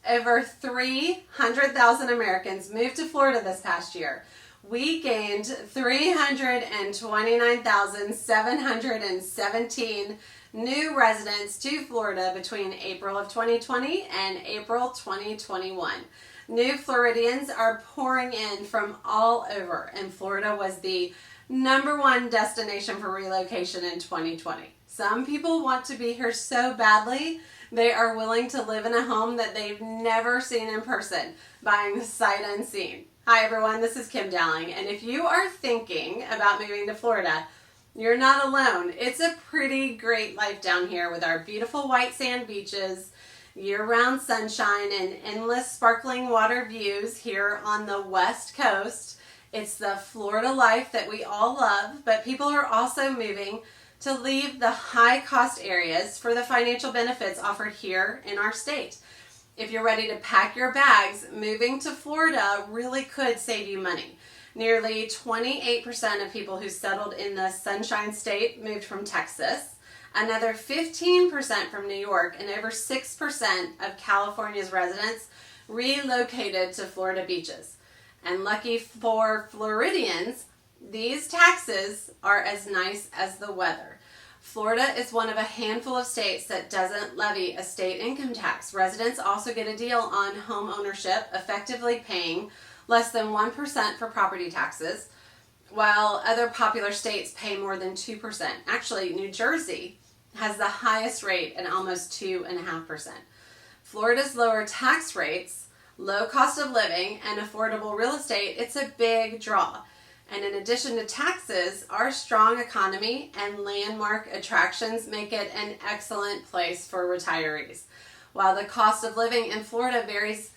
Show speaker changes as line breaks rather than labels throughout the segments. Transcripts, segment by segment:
Over 300,000 Americans moved to Florida this past year. We gained 329,717 new residents to Florida between April of 2020 and April 2021. New Floridians are pouring in from all over, and Florida was the #1 destination for relocation in 2020. Some people want to be here so badly, they are willing to live in a home that they've never seen in person, buying sight unseen. Hi everyone, this is Kim Dowling, and if you are thinking about moving to Florida, you're not alone. It's a pretty great life down here with our beautiful white sand beaches, year-round sunshine, and endless sparkling water views here on the West Coast. It's the Florida life that we all love, but people are also moving to leave the high-cost areas for the financial benefits offered here in our state. If you're ready to pack your bags, moving to Florida really could save you money. Nearly 28% of people who settled in the Sunshine State moved from Texas, another 15% from New York, and over 6% of California's residents relocated to Florida beaches. And lucky for Floridians, these taxes are as nice as the weather. Florida is one of a handful of states that doesn't levy a state income tax. Residents also get a deal on home ownership, effectively paying less than 1% for property taxes, while other popular states pay more than 2%. Actually, New Jersey has the highest rate at almost 2.5%. Florida's lower tax rates, low cost of living, and affordable real estate, it's a big draw. And in addition to taxes, our strong economy and landmark attractions make it an excellent place for retirees. While the cost of living in Florida varies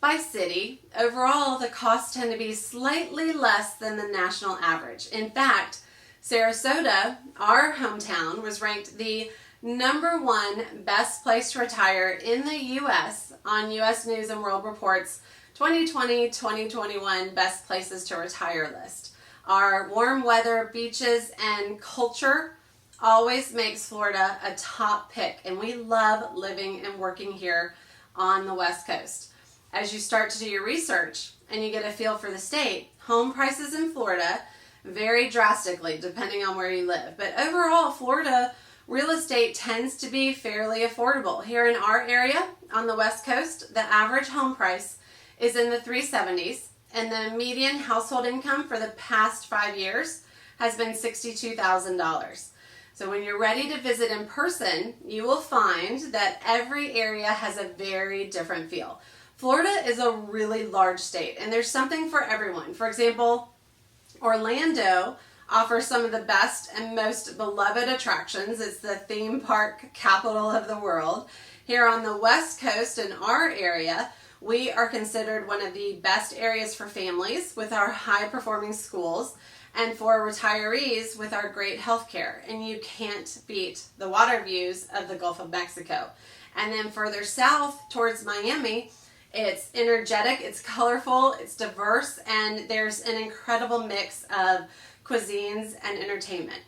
by city, overall the costs tend to be slightly less than the national average. In fact, Sarasota, our hometown, was ranked the #1 best place to retire in the U.S. on U.S. News and World Report's 2020-2021 Best Places to Retire list. Our warm weather, beaches, and culture always makes Florida a top pick, and we love living and working here on the West Coast. As you start to do your research and you get a feel for the state, home prices in Florida vary drastically depending on where you live. But overall, Florida real estate tends to be fairly affordable. Here in our area on the West Coast, the average home price is in the 370s, and the median household income for the past 5 years has been $62,000. So when you're ready to visit in person, you will find that every area has a very different feel. Florida is a really large state, and there's something for everyone. For example, Orlando offers some of the best and most beloved attractions. It's the theme park capital of the world. Here on the West Coast in our area, we are considered one of the best areas for families with our high-performing schools, and for retirees with our great health care. And you can't beat the water views of the Gulf of Mexico. And then further south towards Miami, it's energetic, it's colorful, it's diverse, and there's an incredible mix of cuisines and entertainment.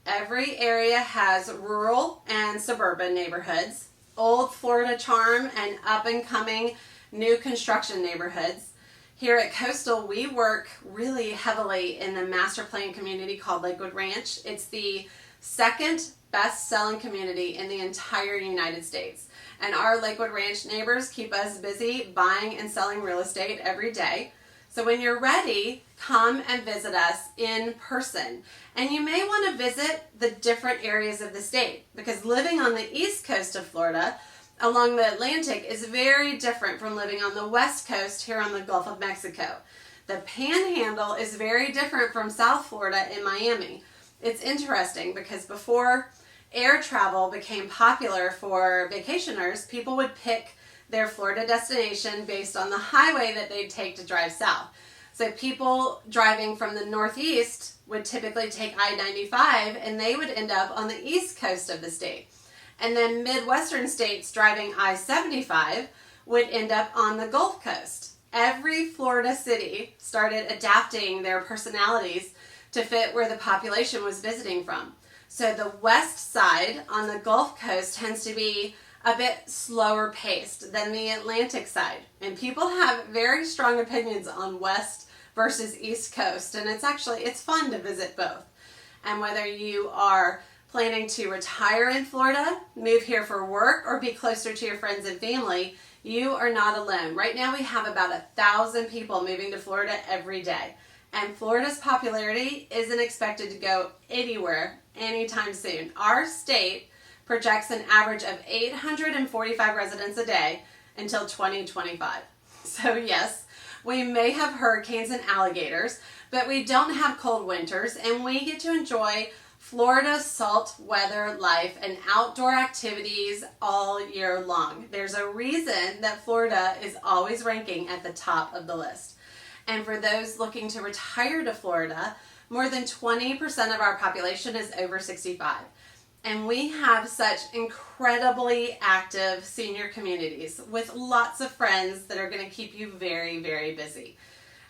Every area has rural and suburban neighborhoods, old Florida charm, and up-and-coming new construction neighborhoods. Here at Coastal, we work really heavily in the master plan community called Lakewood Ranch. It's the second best-selling community in the entire United States. And our Lakewood Ranch neighbors keep us busy buying and selling real estate every day. So when you're ready, come and visit us in person. And you may want to visit the different areas of the state, because living on the east coast of Florida along the Atlantic is very different from living on the west coast here on the Gulf of Mexico. The Panhandle is very different from South Florida in Miami. It's interesting because before air travel became popular for vacationers, people would pick their Florida destination based on the highway that they'd take to drive south. So people driving from the northeast would typically take I-95, and they would end up on the east coast of the state. And then Midwestern states driving I-75 would end up on the Gulf Coast. Every Florida city started adapting their personalities to fit where the population was visiting from. So the west side on the Gulf Coast tends to be a bit slower paced than the Atlantic side. And people have very strong opinions on West versus East Coast. And it's fun to visit both. And whether you are planning to retire in Florida, move here for work, or be closer to your friends and family, you are not alone. Right now we have about 1,000 people moving to Florida every day. And Florida's popularity isn't expected to go anywhere anytime soon. Our state projects an average of 845 residents a day until 2025. So yes, we may have hurricanes and alligators, but we don't have cold winters, and we get to enjoy Florida's salt weather life and outdoor activities all year long. There's a reason that Florida is always ranking at the top of the list. And for those looking to retire to Florida, more than 20% of our population is over 65. And we have such incredibly active senior communities with lots of friends that are going to keep you very, very busy.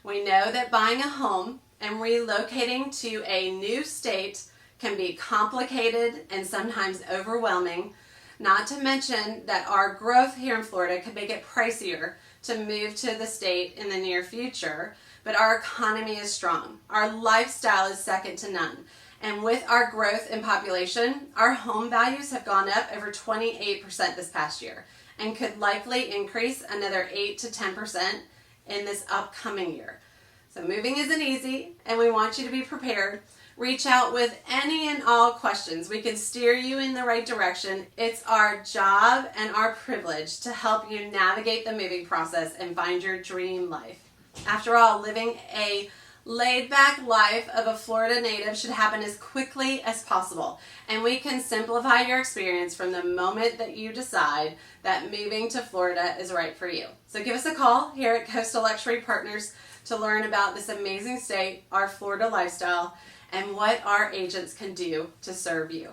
We know that buying a home and relocating to a new state can be complicated and sometimes overwhelming, not to mention that our growth here in Florida could make it pricier to move to the state in the near future, but our economy is strong. Our lifestyle is second to none. And with our growth in population, our home values have gone up over 28% this past year and could likely increase another 8 to 10% in this upcoming year. So moving isn't easy, and we want you to be prepared. Reach out with any and all questions. We can steer you in the right direction. It's our job and our privilege to help you navigate the moving process and find your dream life. After all, living a laid-back life of a Florida native should happen as quickly as possible. And we can simplify your experience from the moment that you decide that moving to Florida is right for you. So give us a call here at Coastal Luxury Partners to learn about this amazing state, our Florida lifestyle, and what our agents can do to serve you.